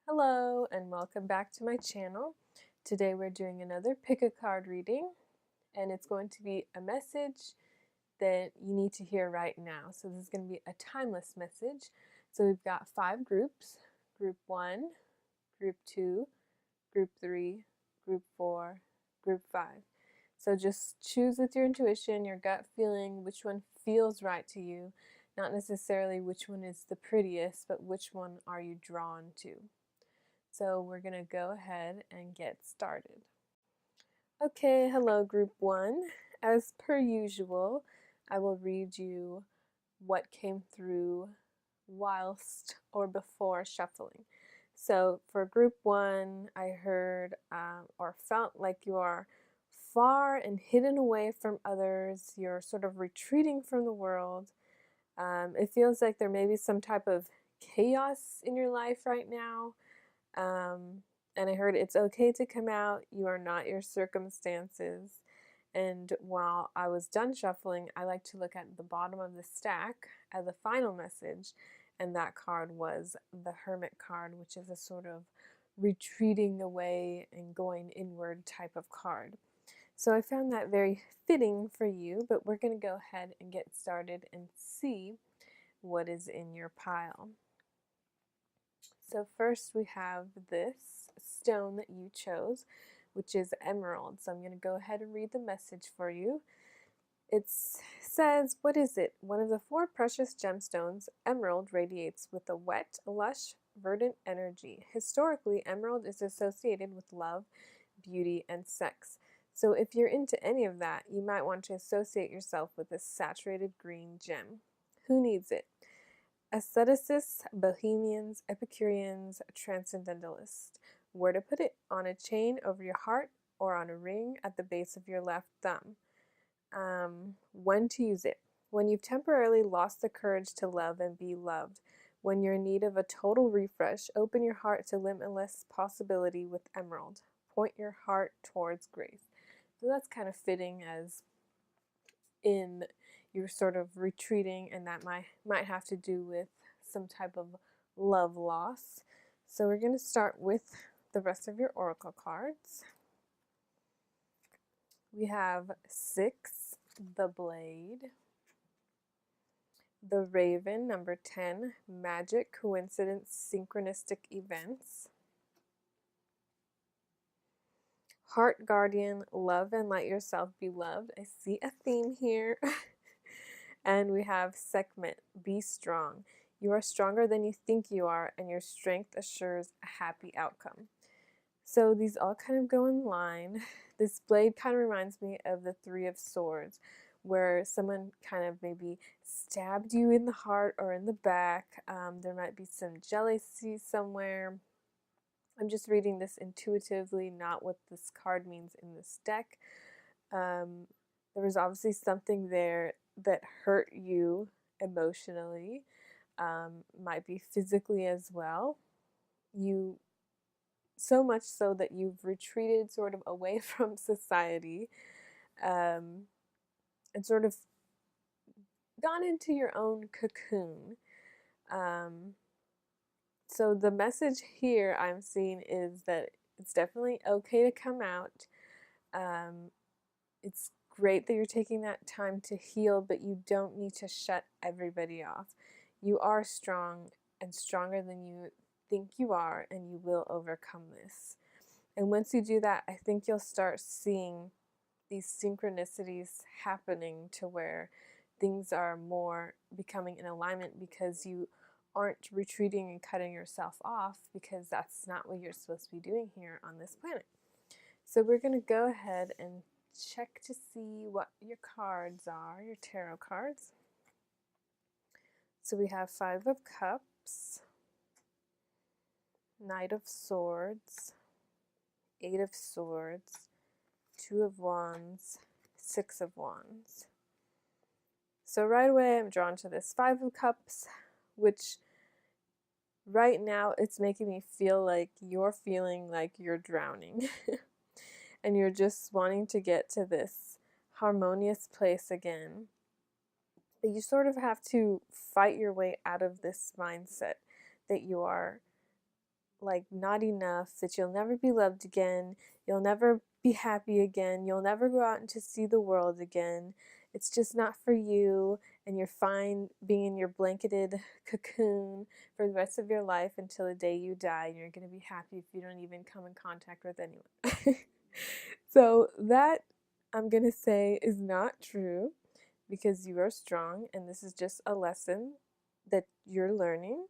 Hello and welcome back to my channel. Today we're doing another pick a card reading, and it's going to be a message that you need to hear right now. So this is going to be a timeless message. So we've got 5 groups: group 1, group 2, group 3, group 4, group 5. So just choose with your intuition, your gut feeling, which one feels right to you. Not necessarily which one is the prettiest, but which one are you drawn to. So we're going to go ahead and get started. Okay, hello group 1. As per usual, I will read you what came through whilst or before shuffling. So for group 1, I heard or felt like you are far and hidden away from others. You're sort of retreating from the world. It feels like there may be some type of chaos in your life right now. And I heard it's okay to come out. You are not your circumstances. And while I was done shuffling, I like to look at the bottom of the stack as a final message. And that card was the Hermit card, which is a sort of retreating away and going inward type of card. So I found that very fitting for you, but we're going to go ahead and get started and see what is in your pile. So first we have this stone that you chose, which is emerald. So I'm going to go ahead and read the message for you. It says, what is it? One of the 4 precious gemstones, emerald radiates with a wet, lush, verdant energy. Historically, emerald is associated with love, beauty, and sex. So if you're into any of that, you might want to associate yourself with this saturated green gem. Who needs it? Aestheticists, bohemians, Epicureans, transcendentalists. Where to put it? On a chain over your heart or on a ring at the base of your left thumb. When to use it? When you've temporarily lost the courage to love and be loved. When you're in need of a total refresh, open your heart to limitless possibility with emerald. Point your heart towards grace. So that's kind of fitting, as in you're sort of retreating, and that might have to do with some type of love loss. So we're going to start with the rest of your oracle cards. We have 6, the Blade, the Raven, number 10, magic, coincidence, synchronistic events, Heart Guardian, love and let yourself be loved. I see a theme here. And we have Sekhmet, be strong. You are stronger than you think you are, and your strength assures a happy outcome. So these all kind of go in line. This blade kind of reminds me of the 3 of Swords, where someone kind of maybe stabbed you in the heart or in the back. There might be some jealousy somewhere. I'm just reading this intuitively, not what this card means in this deck. There was obviously something there that hurt you emotionally, might be physically as well. You, so much so that you've retreated sort of away from society, and sort of gone into your own cocoon. So the message here I'm seeing is that it's definitely okay to come out. It's great that you're taking that time to heal, but you don't need to shut everybody off. You are strong and stronger than you think you are, and you will overcome this. And once you do that, I think you'll start seeing these synchronicities happening to where things are more becoming in alignment, because you aren't retreating and cutting yourself off, because that's not what you're supposed to be doing here on this planet. So we're going to go ahead and check to see what your cards are, your tarot cards. So we have 5 of Cups, Knight of Swords, 8 of Swords, 2 of Wands, 6 of Wands. So right away I'm drawn to this 5 of Cups, which right now it's making me feel like you're feeling like you're drowning. And you're just wanting to get to this harmonious place again. But you sort of have to fight your way out of this mindset that you are like not enough, that you'll never be loved again, you'll never be happy again, you'll never go out and to see the world again. It's just not for you, and you're fine being in your blanketed cocoon for the rest of your life until the day you die, and you're going to be happy if you don't even come in contact with anyone. So that, I'm going to say, is not true, because you are strong, and this is just a lesson that you're learning,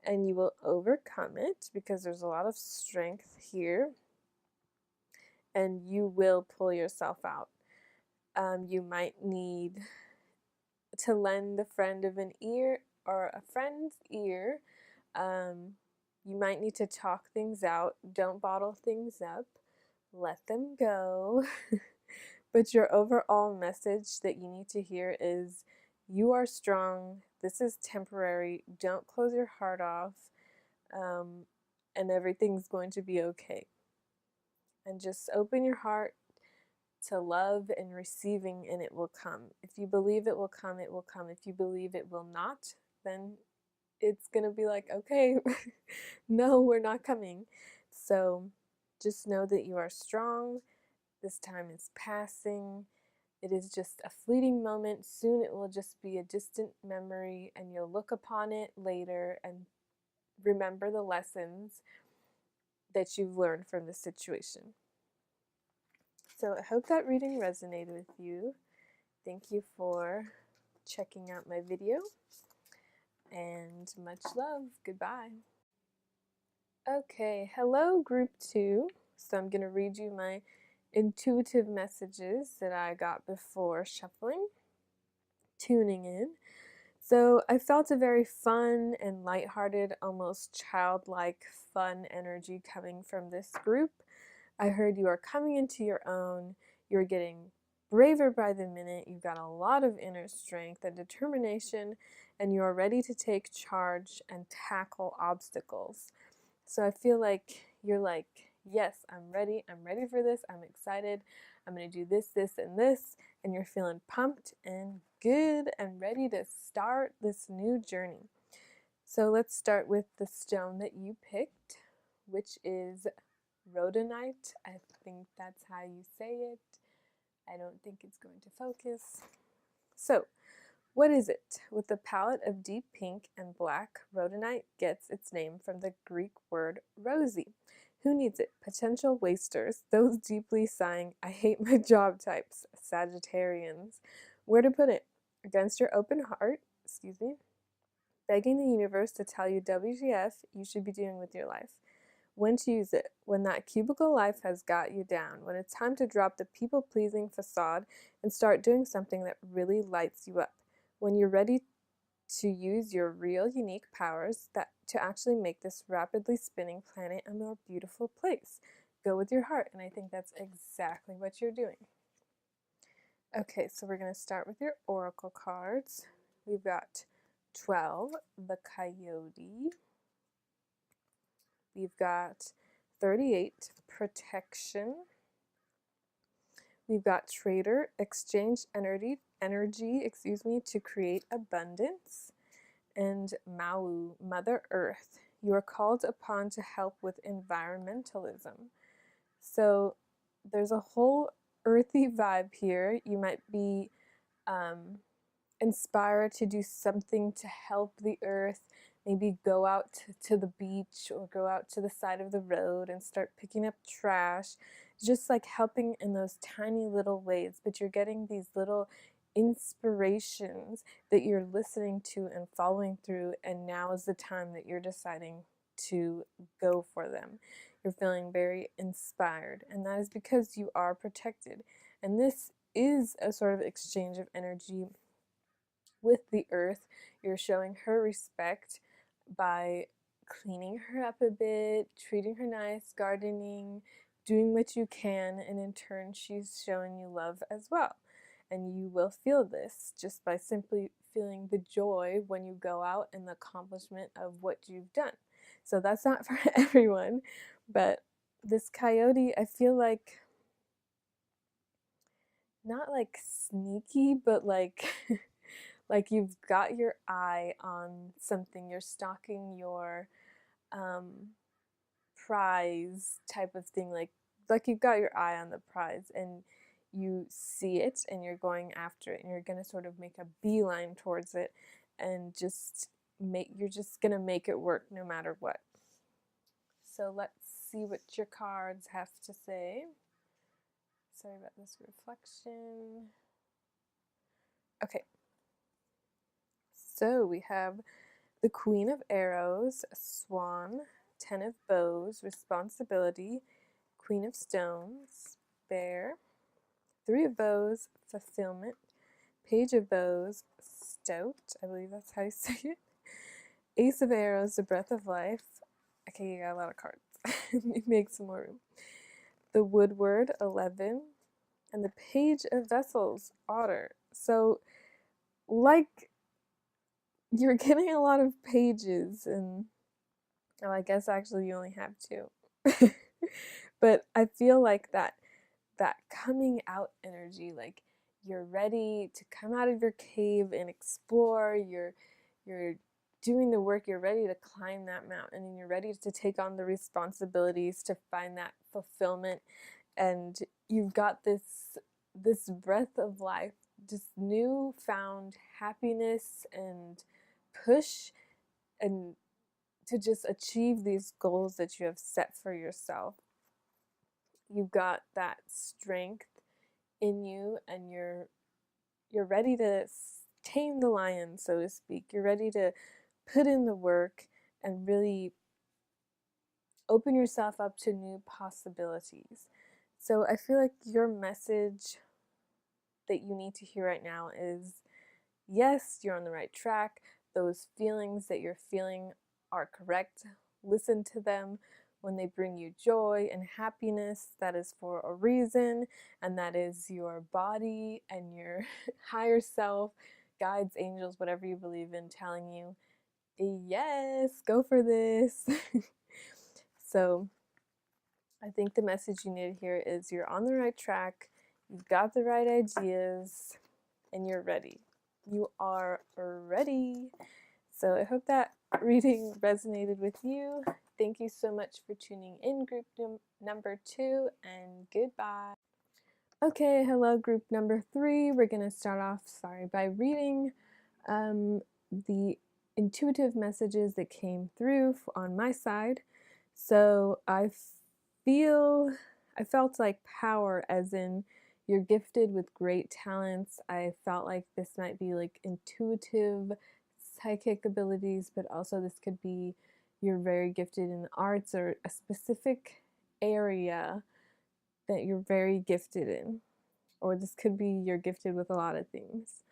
and you will overcome it because there's a lot of strength here, and you will pull yourself out. You might need to lend a friend of an ear or a friend's ear. You might need to talk things out. Don't bottle things up. Let them go. But your overall message that you need to hear is, you are strong. This is temporary. Don't close your heart off. And everything's going to be okay. And just open your heart to love and receiving, and it will come. If you believe it will come, it will come. If you believe it will not, then it's going to be like, okay, no, we're not coming. So just know that you are strong. This time is passing. It is just a fleeting moment. Soon it will just be a distant memory, and you'll look upon it later and remember the lessons that you've learned from this situation. So I hope that reading resonated with you. Thank you for checking out my video, and much love. Goodbye. Okay, hello group 2. So I'm going to read you my intuitive messages that I got before shuffling, tuning in. So I felt a very fun and lighthearted, almost childlike fun energy coming from this group. I heard you are coming into your own, you're getting braver by the minute, you've got a lot of inner strength and determination, and you're ready to take charge and tackle obstacles. So I feel like you're like, yes, I'm ready for this, I'm excited, I'm going to do this, this, and this, and you're feeling pumped and good and ready to start this new journey. So let's start with the stone that you picked, which is rhodonite. I think that's how you say it. I don't think it's going to focus. So, what is it? With a palette of deep pink and black, rhodonite gets its name from the Greek word rosy. Who needs it? Potential wasters, those deeply sighing, I hate my job types, Sagittarians. Where to put it? Against your open heart, begging the universe to tell you WTF you should be doing with your life. When to use it? When that cubicle life has got you down, when it's time to drop the people-pleasing facade and start doing something that really lights you up, when you're ready to use your real unique powers to actually make this rapidly spinning planet a more beautiful place. Go with your heart, and I think that's exactly what you're doing. Okay, so we're going to start with your oracle cards. We've got 12, the coyote. We've got 38, protection. We've got trader, exchange energy, to create abundance. And Mau, Mother Earth, you are called upon to help with environmentalism. So there's a whole earthy vibe here. You might be inspired to do something to help the earth. Maybe go out to the beach or go out to the side of the road and start picking up trash. Just like helping in those tiny little ways, but you're getting these little inspirations that you're listening to and following through, and now is the time that you're deciding to go for them. You're feeling very inspired, and that is because you are protected. And this is a sort of exchange of energy with the earth. You're showing her respect by cleaning her up a bit, treating her nice, gardening, doing what you can, and in turn she's showing you love as well. And you will feel this just by simply feeling the joy when you go out and the accomplishment of what you've done. So that's not for everyone, but this coyote, I feel like, not like sneaky, but like like you've got your eye on something. You're stalking your prize type of thing, like you've got your eye on the prize and you see it and you're going after it and you're going to sort of make a beeline towards it and you're just going to make it work no matter what. So let's see what your cards have to say. Sorry about this reflection. Okay. So we have the Queen of Arrows, Swan, Ten of Bows, Responsibility, Queen of Stones, Bear, Three of Bows, Fulfillment, Page of Bows, Stout, I believe that's how you say it, Ace of Arrows, the Breath of Life. Okay, you got a lot of cards. Make some more room. The Woodward, 11, and the Page of Vessels, Otter. So, like, you're getting a lot of pages, and I guess actually you only have 2. But I feel like that coming out energy, like you're ready to come out of your cave and explore, you're doing the work, you're ready to climb that mountain, and you're ready to take on the responsibilities to find that fulfillment, and you've got this breath of life, this newfound happiness and push and to just achieve these goals that you have set for yourself. You've got that strength in you, and you're ready to tame the lion, so to speak. You're ready to put in the work and really open yourself up to new possibilities. So I feel like your message that you need to hear right now is, yes, you're on the right track. Those feelings that you're feeling are correct. Listen to them. When they bring you joy and happiness, that is for a reason, and that is your body and your higher self, guides, angels, whatever you believe in, telling you, yes, go for this. So I think the message you need to hear is you're on the right track, you've got the right ideas, and you're ready. You are ready. So I hope that reading resonated with you. Thank you so much for tuning in, group number 2, and goodbye. Okay, hello, group number 3. We're going to start off, by reading the intuitive messages that came through on my side. So I felt like power, as in you're gifted with great talents. I felt like this might be like intuitive, psychic abilities, but also this could be you're very gifted in the arts or a specific area that you're very gifted in. Or this could be you're gifted with a lot of things.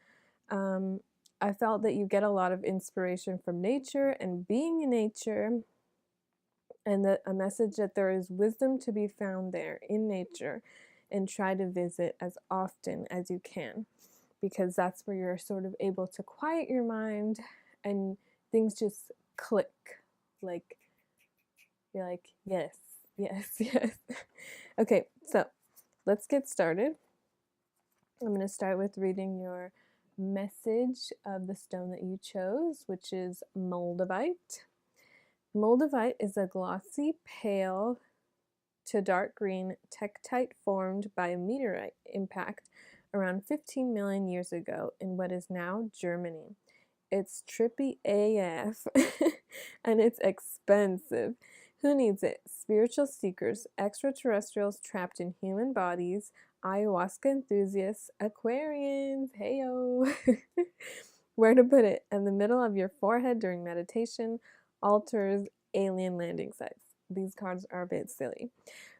I felt that you get a lot of inspiration from nature and being in nature, and that a message that there is wisdom to be found there in nature, and try to visit as often as you can, because that's where you're sort of able to quiet your mind and things just click. Like, you're like, yes, yes, yes. Okay, so let's get started. I'm going to start with reading your message of the stone that you chose, which is Moldavite. Moldavite is a glossy, pale to dark green tektite formed by a meteorite impact around 15 million years ago in what is now Germany. It's trippy AF and it's expensive. Who needs it? Spiritual seekers, extraterrestrials trapped in human bodies, ayahuasca enthusiasts, Aquarians, heyo. Where to put it? In the middle of your forehead during meditation, altars, alien landing sites. These cards are a bit silly.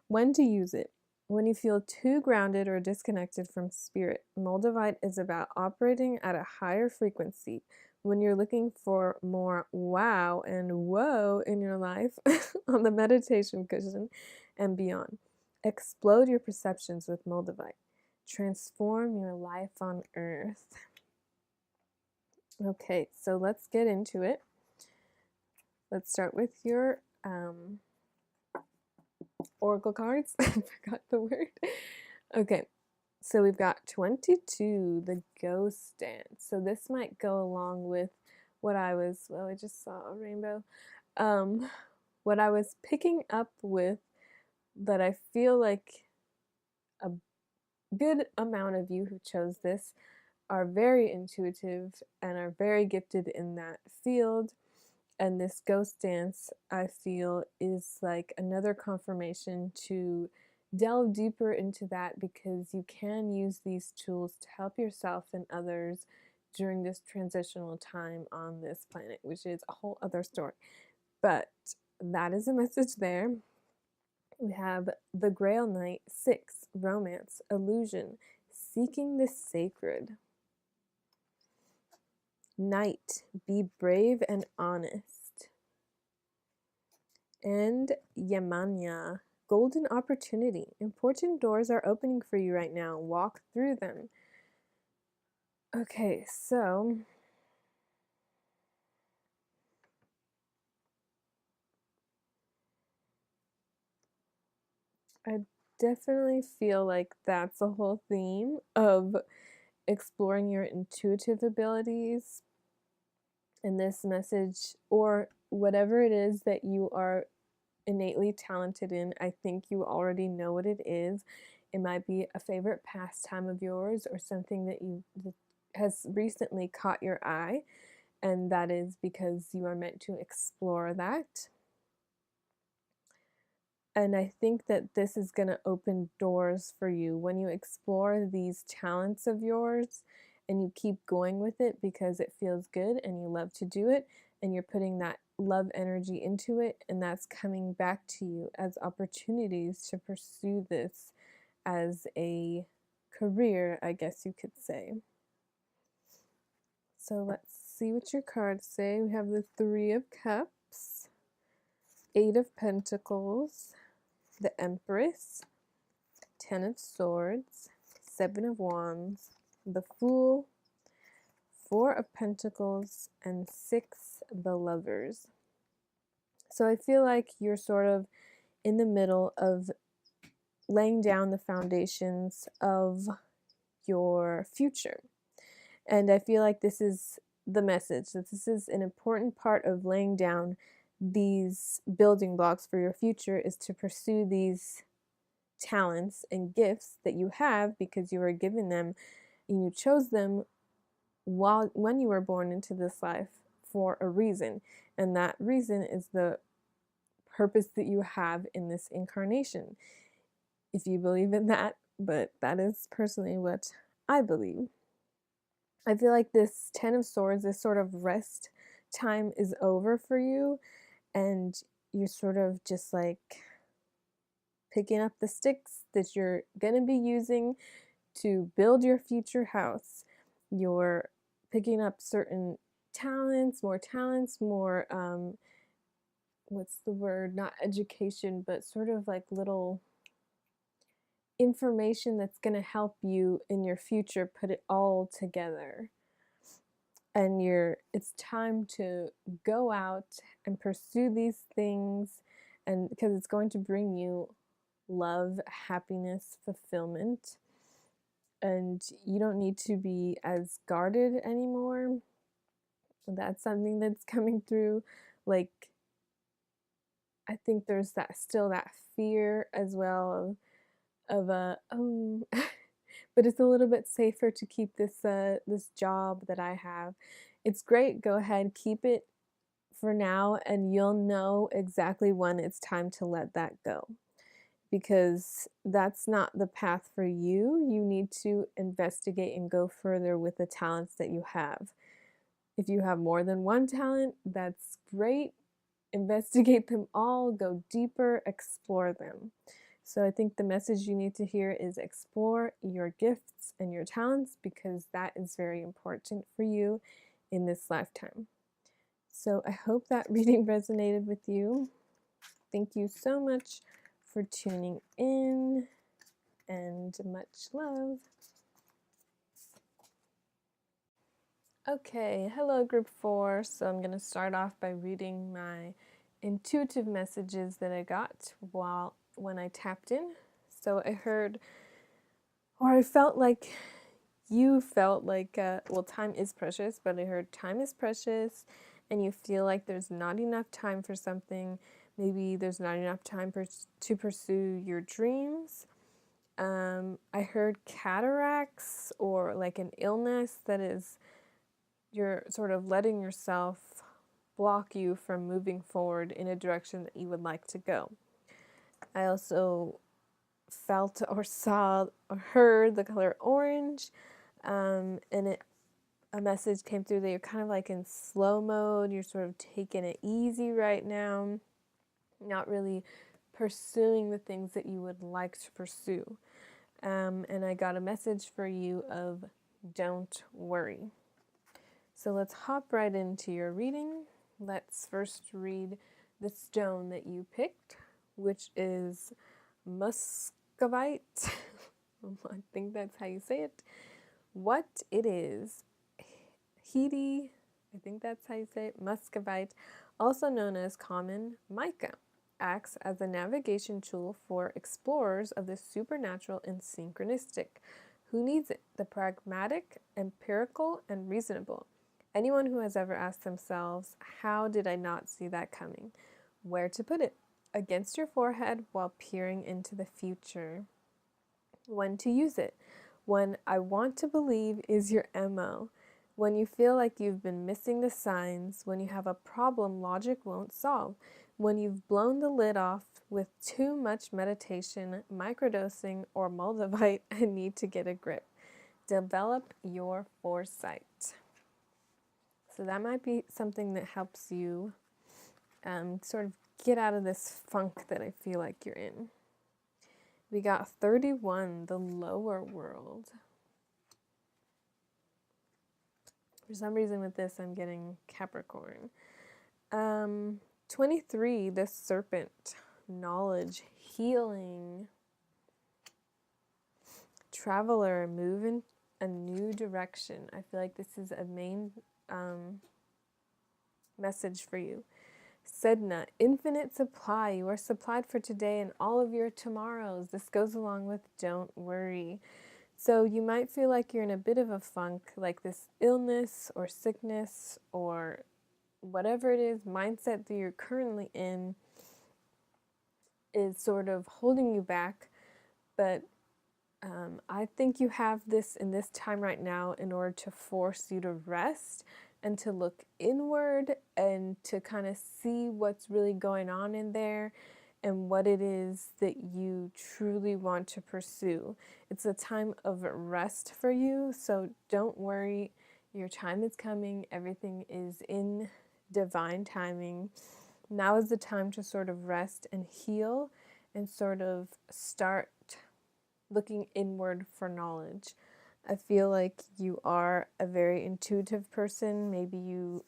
When to use it? When you feel too grounded or disconnected from spirit. Moldavite is about operating at a higher frequency. When you're looking for more wow and whoa in your life, on the meditation cushion and beyond. Explode your perceptions with Moldavite. Transform your life on earth. Okay, so let's get into it. Let's start with your oracle cards. I forgot the word. Okay, so we've got 22, the ghost dance. So this might go along with what I just saw a rainbow. what I was picking up with, that I feel like a good amount of you who chose this are very intuitive and are very gifted in that field. And this ghost dance, I feel, is like another confirmation to delve deeper into that, because you can use these tools to help yourself and others during this transitional time on this planet, which is a whole other story. But that is a message there. We have the Grail Knight, 6, romance, illusion, seeking the sacred. Knight, be brave and honest. And Yamanya, golden opportunity. Important doors are opening for you right now. Walk through them. Okay, so I definitely feel like that's a whole theme of exploring your intuitive abilities in this message, or whatever it is that you are innately talented in. I think you already know what it is. It might be a favorite pastime of yours, or something that has recently caught your eye, and that is because you are meant to explore that. And I think that this is going to open doors for you when you explore these talents of yours and you keep going with it because it feels good and you love to do it, and you're putting that love energy into it, and that's coming back to you as opportunities to pursue this as a career, I guess you could say. So let's see what your cards say. We have the 3 of Cups, 8 of Pentacles, the Empress, 10 of Swords, 7 of Wands, the Fool, 4 of Pentacles, and 6 the Lovers. So I feel like you're sort of in the middle of laying down the foundations of your future. And I feel like this is the message, that this is an important part of laying down these building blocks for your future, is to pursue these talents and gifts that you have because you were given them and you chose them when you were born into this life for a reason. And that reason is the purpose that you have in this incarnation, if you believe in that. But that is personally what I believe. I feel like this 10 of Swords, this sort of rest time is over for you, and you're sort of just like picking up the sticks that you're going to be using to build your future house. You're picking up certain talents, more, what's the word? Not education, but sort of like little information that's going to help you in your future put it all together. And it's time to go out and pursue these things, and because it's going to bring you love, happiness, fulfillment, and you don't need to be as guarded anymore. That's something that's coming through. Like, I think there's that fear as well of but it's a little bit safer to keep this job that I have. It's great. Go ahead, keep it for now, and you'll know exactly when it's time to let that go, because that's not the path for you. You need to investigate and go further with the talents that you have. If you have more than one talent, that's great. Investigate them all, go deeper, explore them. So I think the message you need to hear is explore your gifts and your talents, because that is very important for you in this lifetime. So I hope that reading resonated with you. Thank you so much for tuning in, and much love. Okay, hello group 4. So I'm going to start off by reading my intuitive messages that I got when I tapped in. So I heard, or I felt like you felt like, time is precious, but I heard time is precious, and you feel like there's not enough time for something, Maybe there's not enough time to pursue your dreams. I heard cataracts or like an illness that is you're sort of letting yourself block you from moving forward in a direction that you would like to go. I also felt or saw or heard the color orange, and a message came through that you're kind of like in slow mode. You're sort of taking it easy right now, not really pursuing the things that you would like to pursue. And I got a message for you of don't worry. So let's hop right into your reading. Let's first read the stone that you picked, which is muscovite. I think that's how you say it. What it is, Hedi, I think that's how you say it, muscovite, also known as common mica, acts as a navigation tool for explorers of the supernatural and synchronistic. Who needs it? The pragmatic, empirical, and reasonable. Anyone who has ever asked themselves, how did I not see that coming? Where to put it? Against your forehead while peering into the future. When to use it? When I want to believe is your MO. When you feel like you've been missing the signs, when you have a problem logic won't solve, when you've blown the lid off with too much meditation, microdosing, or moldavite and need to get a grip. Develop your foresight. So that might be something that helps you sort of get out of this funk that I feel like you're in. We got 31, the lower world. For some reason with this, I'm getting Capricorn. 23, the serpent, knowledge, healing. Traveler, move in a new direction. I feel like this is a main message for you. Sedna, infinite supply. You are supplied for today and all of your tomorrows. This goes along with don't worry. So you might feel like you're in a bit of a funk, like this illness or sickness or whatever it is, mindset that you're currently in is sort of holding you back. But I think you have this in this time right now in order to force you to rest and to look inward and to kind of see what's really going on in there and what it is that you truly want to pursue. It's a time of rest for you, so don't worry. Your time is coming. Everything is in divine timing. Now is the time to sort of rest and heal and sort of start looking inward for knowledge. I feel like you are a very intuitive person. Maybe you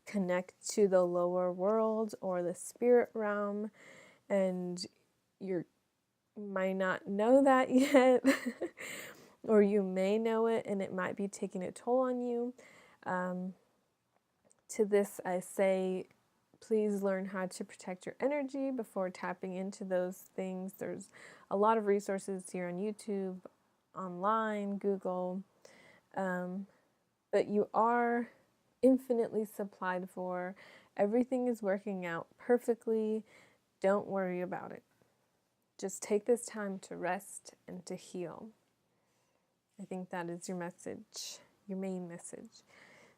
connect to the lower world or the spirit realm, and you might not know that yet, or you may know it and it might be taking a toll on you. To this, I say, please learn how to protect your energy before tapping into those things. There's a lot of resources here on YouTube, online, Google, but you are infinitely supplied for. Everything is working out perfectly. Don't worry about it. Just take this time to rest and to heal. I think that is your message, your main message.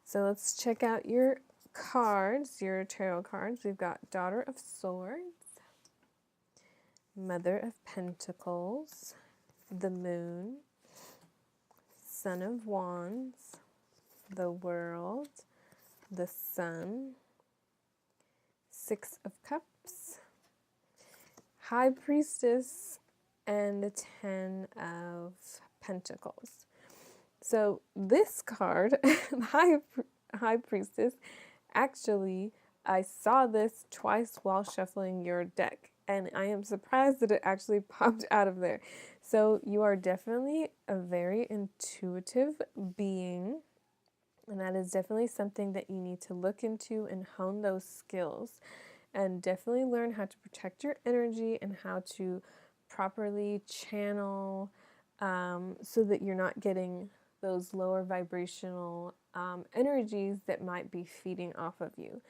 So let's check out your cards, your tarot cards. We've got Daughter of Swords, Mother of Pentacles, the Moon, Son of Wands, the World, the Sun, Six of Cups, High Priestess, and the Ten of Pentacles. So this card, High Priestess, actually, I saw this twice while shuffling your deck, and I am surprised that it actually popped out of there. So you are definitely a very intuitive being, and that is definitely something that you need to look into and hone those skills, and definitely learn how to protect your energy and how to properly channel so that you're not getting those lower vibrational energies that might be feeding off of you.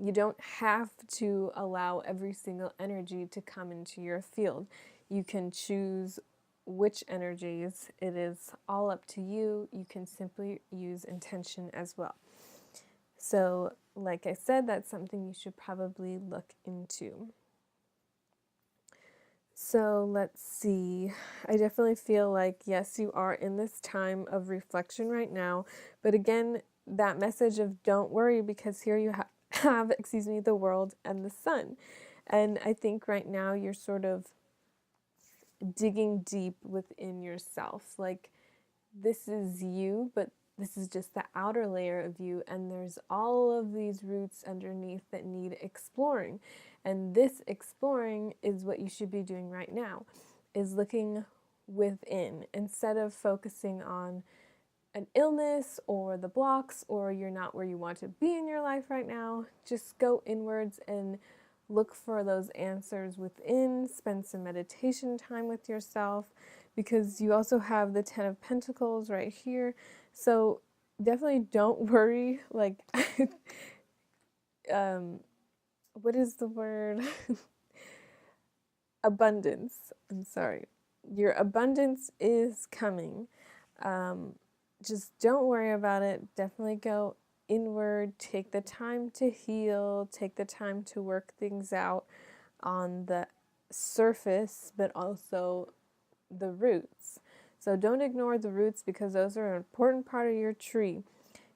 You don't have to allow every single energy to come into your field. You can choose which energies. It is all up to you. You can simply use intention as well. So, like I said, that's something you should probably look into. So let's see. I definitely feel like, yes, you are in this time of reflection right now. But again, that message of don't worry, because here you have, excuse me, the world and the sun. And I think right now you're sort of digging deep within yourself. Like, this is you, but this is just the outer layer of you, and there's all of these roots underneath that need exploring. And this exploring is what you should be doing right now, is looking within instead of focusing on an illness or the blocks or you're not where you want to be in your life right now. Just go inwards and look for those answers within. Spend some meditation time with yourself, because you also have the 10 of Pentacles right here. So definitely don't worry. Like, what is the word? Abundance. I'm sorry. Your abundance is coming. Just don't worry about it. Definitely go inward. Take the time to heal. Take the time to work things out on the surface, but also the roots. So don't ignore the roots, because those are an important part of your tree.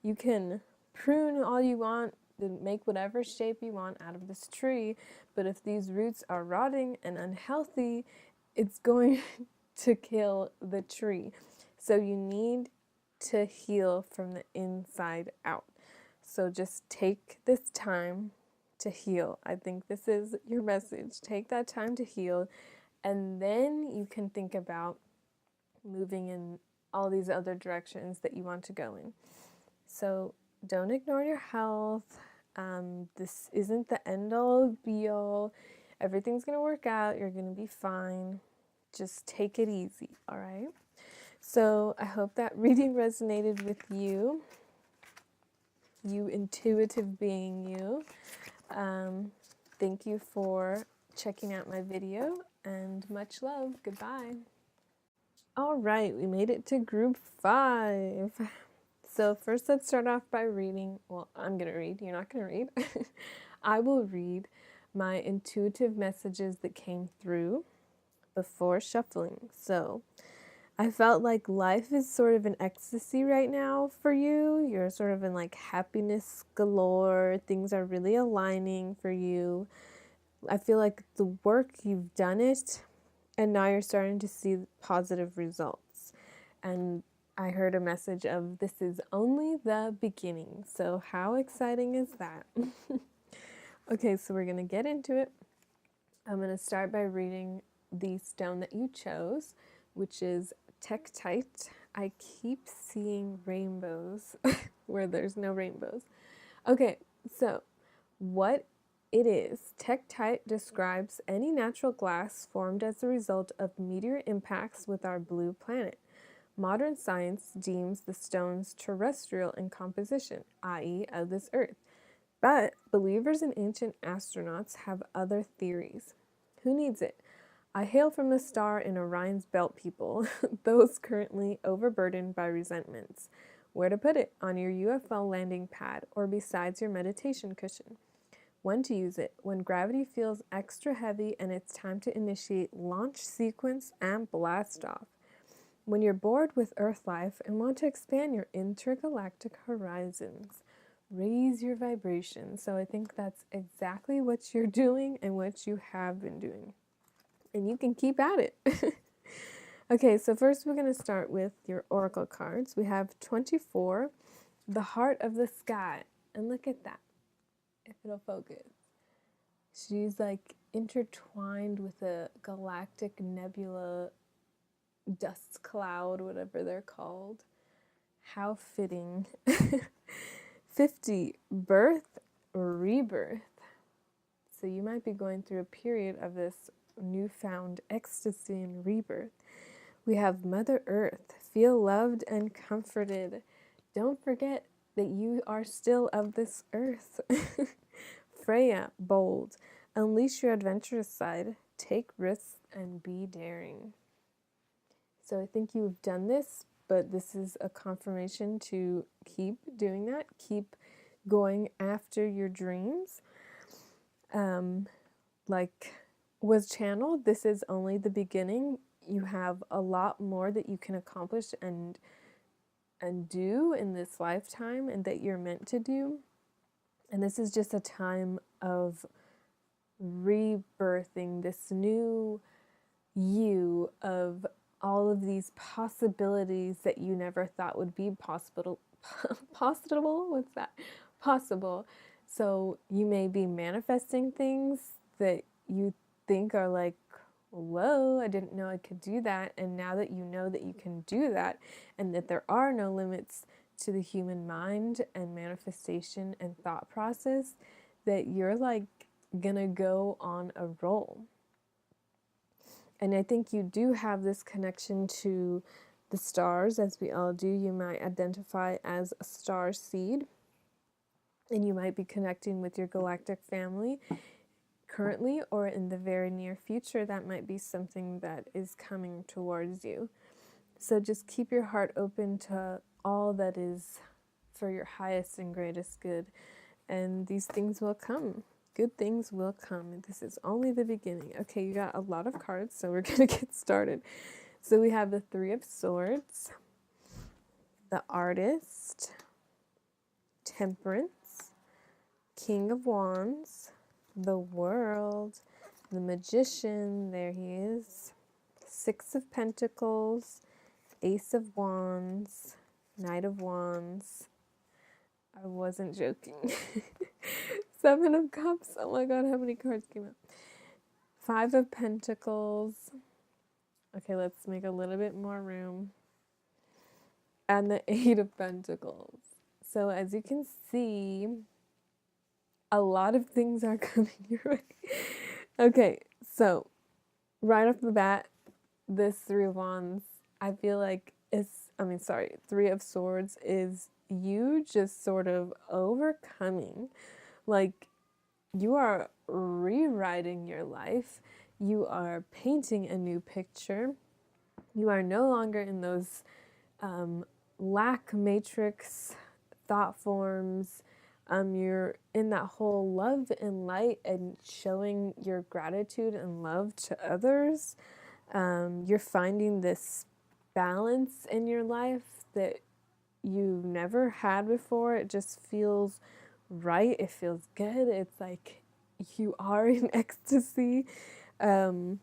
You can prune all you want and make whatever shape you want out of this tree, but if these roots are rotting and unhealthy, it's going to kill the tree. So you need to heal from the inside out. So just take this time to heal. I think this is your message. Take that time to heal, and then you can think about moving in all these other directions that you want to go in. So don't ignore your health. This isn't the end all be all. Everything's going to work out. You're going to be fine. Just take it easy, all right? So I hope that reading resonated with you, you intuitive being you. Thank you for checking out my video, and much love. Goodbye. All right, we made it to group 5. So first, let's start off by reading. Well, I'm going to read. You're not going to read. I will read my intuitive messages that came through before shuffling. So I felt like life is sort of in ecstasy right now for you. You're sort of in like happiness galore. Things are really aligning for you. I feel like the work, you've done it, and now you're starting to see positive results. And I heard a message of this is only the beginning. So how exciting is that? Okay, so we're going to get into it. I'm going to start by reading the stone that you chose, which is Tektite. I keep seeing rainbows where there's no rainbows. Okay, so what it is. Tektite describes any natural glass formed as a result of meteor impacts with our blue planet. Modern science deems the stones terrestrial in composition, i.e., of this Earth. But believers in ancient astronauts have other theories. Who needs it? I hail from the star in Orion's belt, people, those currently overburdened by resentments. Where to put it? On your UFO landing pad or besides your meditation cushion. When to use it? When gravity feels extra heavy and it's time to initiate launch sequence and blast off. When you're bored with Earth life and want to expand your intergalactic horizons. Raise your vibration. So I think that's exactly what you're doing and what you have been doing. And you can keep at it. Okay, so first we're going to start with your oracle cards. We have 24, the heart of the sky. And look at that, if it'll focus. She's like intertwined with a galactic nebula, dust cloud, whatever they're called. How fitting. 50, birth, rebirth. So you might be going through a period of this newfound ecstasy and rebirth. We have Mother Earth. Feel loved and comforted. Don't forget that you are still of this earth. Freya, bold. Unleash your adventurous side. Take risks and be daring. So I think you've done this, but this is a confirmation to keep doing that. Keep going after your dreams. Like was channeled, this is only the beginning. You have a lot more that you can accomplish and do in this lifetime and that you're meant to do. And this is just a time of rebirthing this new you, of all of these possibilities that you never thought would be possible. What's that? Possible. So you may be manifesting things that you think are like, whoa, I didn't know I could do that. And now that you know that you can do that and that there are no limits to the human mind and manifestation and thought process, that you're like gonna go on a roll. And I think you do have this connection to the stars, as we all do. You might identify as a star seed, and you might be connecting with your galactic family currently or in the very near future. That might be something that is coming towards you. So just keep your heart open to all that is for your highest and greatest good, and these things will come. Good things will come. This is only the beginning. Okay, you got a lot of cards, so we're going to get started. So we have the Three of Swords, the Artist, Temperance, King of Wands, the World, the Magician, there he is, Six of Pentacles, Ace of Wands, Knight of Wands. I wasn't joking. Seven of Cups. Oh my god, how many cards came out? Five of Pentacles. Okay, let's make a little bit more room. And the Eight of Pentacles. So as you can see, a lot of things are coming your way. Okay, so right off the bat, this Three of Wands, I feel like Three of Swords is you just sort of overcoming. Like, you are rewriting your life. You are painting a new picture. You are no longer in those lack matrix thought forms. You're in that whole love and light and showing your gratitude and love to others. You're finding this balance in your life that you never had before. It just feels right. It feels good. It's like you are in ecstasy. You're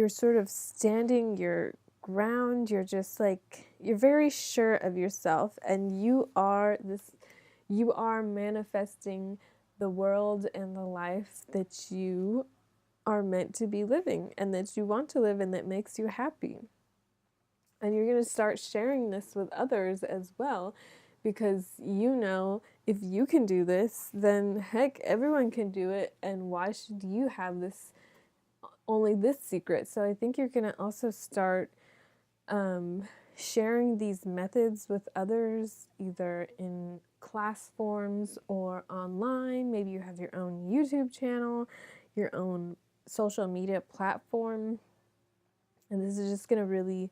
sort of standing your ground. You're just like, you're very sure of yourself, and you are manifesting the world and the life that you are meant to be living and that you want to live and that makes you happy. And you're going to start sharing this with others as well, because you know, if you can do this, then heck, everyone can do it. And why should you have only this secret? So I think you're going to also start sharing these methods with others, either in class forms or online. Maybe you have your own YouTube channel, your own social media platform. And this is just going to really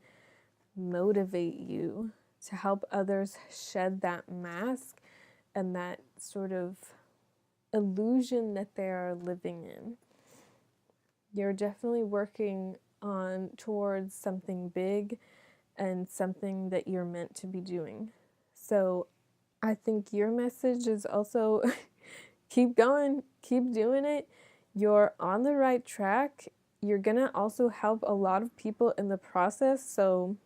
motivate you to help others shed that mask and that sort of illusion that they are living in. You're definitely working towards something big and something that you're meant to be doing. So I think your message is also keep going, keep doing it. You're on the right track. You're gonna also help a lot of people in the process, so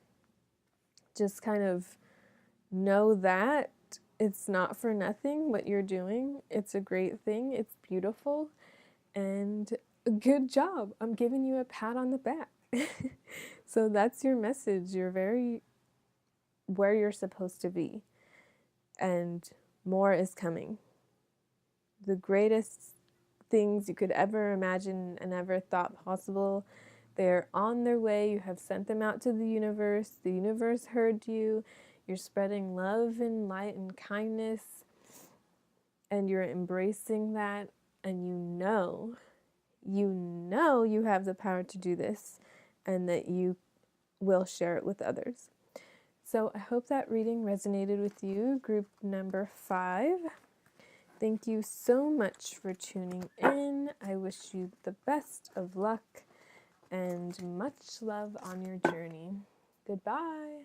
just kind of know that it's not for nothing what you're doing. It's a great thing. It's beautiful. And good job. I'm giving you a pat on the back. So that's your message. You're very where you're supposed to be. And more is coming. The greatest things you could ever imagine and ever thought possible, they're on their way. You have sent them out to the universe. The universe heard you. You're spreading love and light and kindness. and you're embracing that, and you have the power to do this, and that you will share it with others. So I hope that reading resonated with you, group number 5. Thank you so much for tuning in. I wish you the best of luck and much love on your journey. Goodbye.